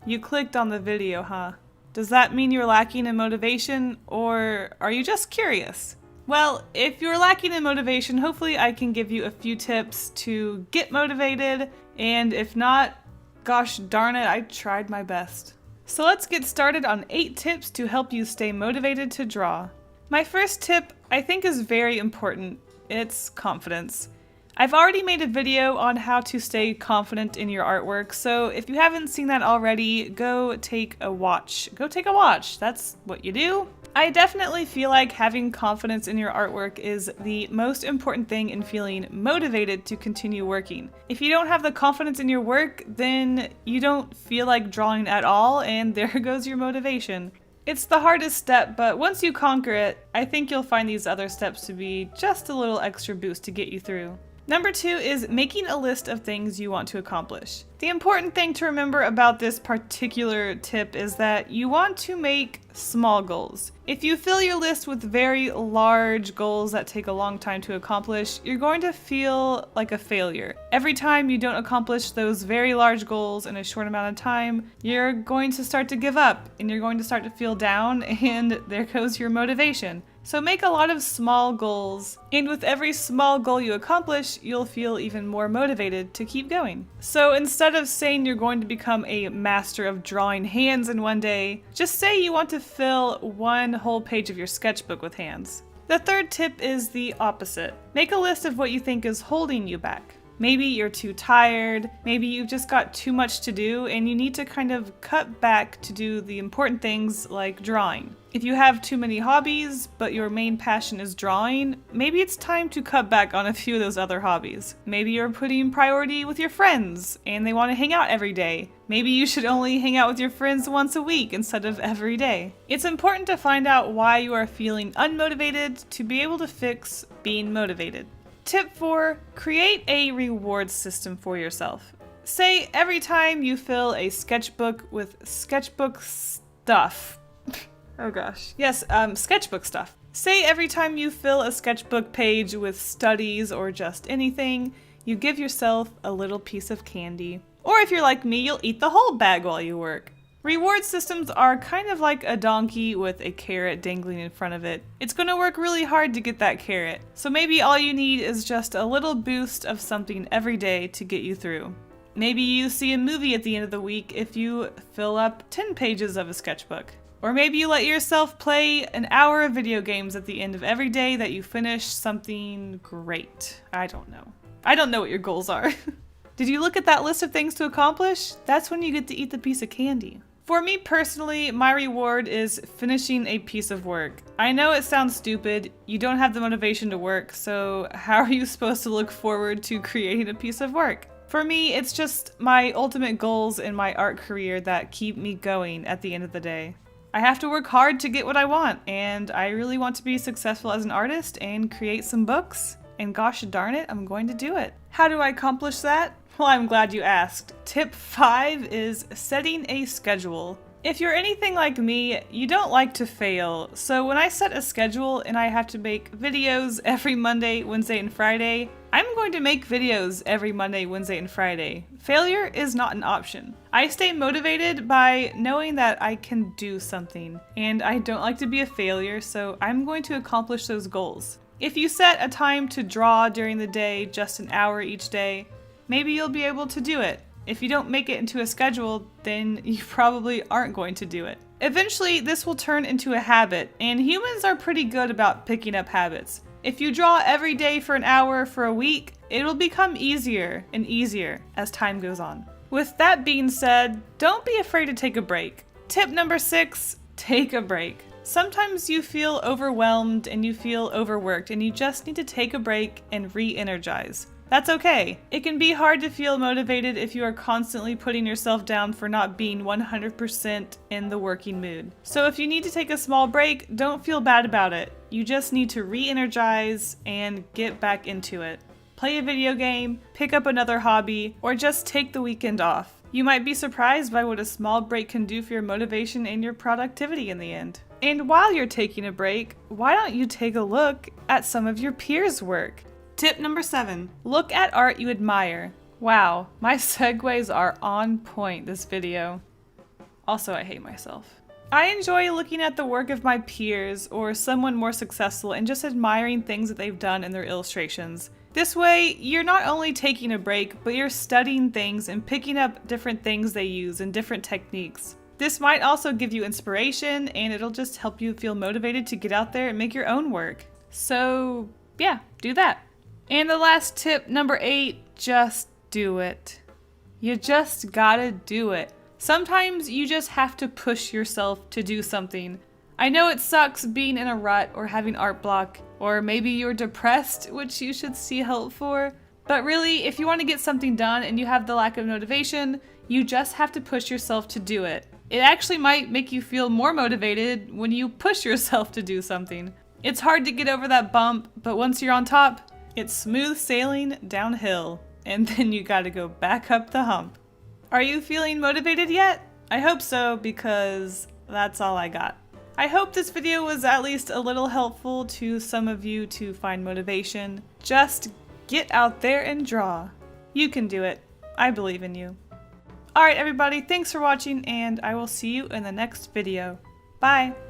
You clicked on the video, huh? Does that mean you're lacking in motivation, or are you just curious? Well, if you're lacking in motivation, hopefully I can give you a few tips to get motivated, and if not, gosh darn it, I tried my best. So let's get started on 8 tips to help you stay motivated to draw. My first tip, I think, is very important. It's confidence. I've already made a video on how to stay confident in your artwork, so if you haven't seen that already, go take a watch. Go take a watch, that's what you do. I definitely feel like having confidence in your artwork is the most important thing in feeling motivated to continue working. If you don't have the confidence in your work, then you don't feel like drawing at all, and there goes your motivation. It's the hardest step, but once you conquer it, I think you'll find these other steps to be just a little extra boost to get you through. Number 2 is making a list of things you want to accomplish. The important thing to remember about this particular tip is that you want to make small goals. If you fill your list with very large goals that take a long time to accomplish, you're going to feel like a failure. Every time you don't accomplish those very large goals in a short amount of time, you're going to start to give up and you're going to start to feel down, and there goes your motivation. So make a lot of small goals, and with every small goal you accomplish, you'll feel even more motivated to keep going. So instead of saying you're going to become a master of drawing hands in one day, just say you want to fill one whole page of your sketchbook with hands. The third tip is the opposite. Make a list of what you think is holding you back. Maybe you're too tired, maybe you've just got too much to do and you need to kind of cut back to do the important things like drawing. If you have too many hobbies, but your main passion is drawing, maybe it's time to cut back on a few of those other hobbies. Maybe you're putting priority with your friends and they want to hang out every day. Maybe you should only hang out with your friends once a week instead of every day. It's important to find out why you are feeling unmotivated to be able to fix being motivated. Tip 4, create a reward system for yourself. Say every time you fill a sketchbook with sketchbook stuff. Oh gosh. Yes, sketchbook stuff. Say every time you fill a sketchbook page with studies or just anything, you give yourself a little piece of candy. Or if you're like me, you'll eat the whole bag while you work. Reward systems are kind of like a donkey with a carrot dangling in front of it. It's going to work really hard to get that carrot. So maybe all you need is just a little boost of something every day to get you through. Maybe you see a movie at the end of the week if you fill up 10 pages of a sketchbook. Or maybe you let yourself play an hour of video games at the end of every day that you finish something great. I don't know. I don't know what your goals are. Did you look at that list of things to accomplish? That's when you get to eat the piece of candy. For me personally, my reward is finishing a piece of work. I know it sounds stupid, you don't have the motivation to work, so how are you supposed to look forward to creating a piece of work? For me, it's just my ultimate goals in my art career that keep me going at the end of the day. I have to work hard to get what I want, and I really want to be successful as an artist and create some books, and gosh darn it, I'm going to do it. How do I accomplish that? Well, I'm glad you asked. Tip 5 is setting a schedule. If you're anything like me, you don't like to fail, so when I set a schedule and I have to make videos every Monday, Wednesday, and Friday, I'm going to make videos every Monday, Wednesday, and Friday. Failure is not an option. I stay motivated by knowing that I can do something, and I don't like to be a failure, so I'm going to accomplish those goals. If you set a time to draw during the day, just an hour each day, maybe you'll be able to do it. If you don't make it into a schedule, then you probably aren't going to do it. Eventually, this will turn into a habit, and humans are pretty good about picking up habits. If you draw every day for an hour for a week, it'll become easier and easier as time goes on. With that being said, don't be afraid to take a break. Tip number 6, take a break. Sometimes you feel overwhelmed and you feel overworked, and you just need to take a break and re-energize. That's okay. It can be hard to feel motivated if you are constantly putting yourself down for not being 100% in the working mood. So if you need to take a small break, don't feel bad about it. You just need to re-energize and get back into it. Play a video game, pick up another hobby, or just take the weekend off. You might be surprised by what a small break can do for your motivation and your productivity in the end. And while you're taking a break, why don't you take a look at some of your peers' work? Tip number 7, look at art you admire. Wow, my segues are on point this video. Also, I hate myself. I enjoy looking at the work of my peers or someone more successful and just admiring things that they've done in their illustrations. This way, you're not only taking a break, but you're studying things and picking up different things they use and different techniques. This might also give you inspiration, and it'll just help you feel motivated to get out there and make your own work. So, yeah, do that. And the last tip, number 8, just do it. You just gotta do it. Sometimes you just have to push yourself to do something. I know it sucks being in a rut or having art block, or maybe you're depressed, which you should see help for. But really, if you want to get something done and you have the lack of motivation, you just have to push yourself to do it. It actually might make you feel more motivated when you push yourself to do something. It's hard to get over that bump, but once you're on top, it's smooth sailing downhill, and then you gotta go back up the hump. Are you feeling motivated yet? I hope so, because that's all I got. I hope this video was at least a little helpful to some of you to find motivation. Just get out there and draw. You can do it. I believe in you. Alright everybody, thanks for watching, and I will see you in the next video. Bye!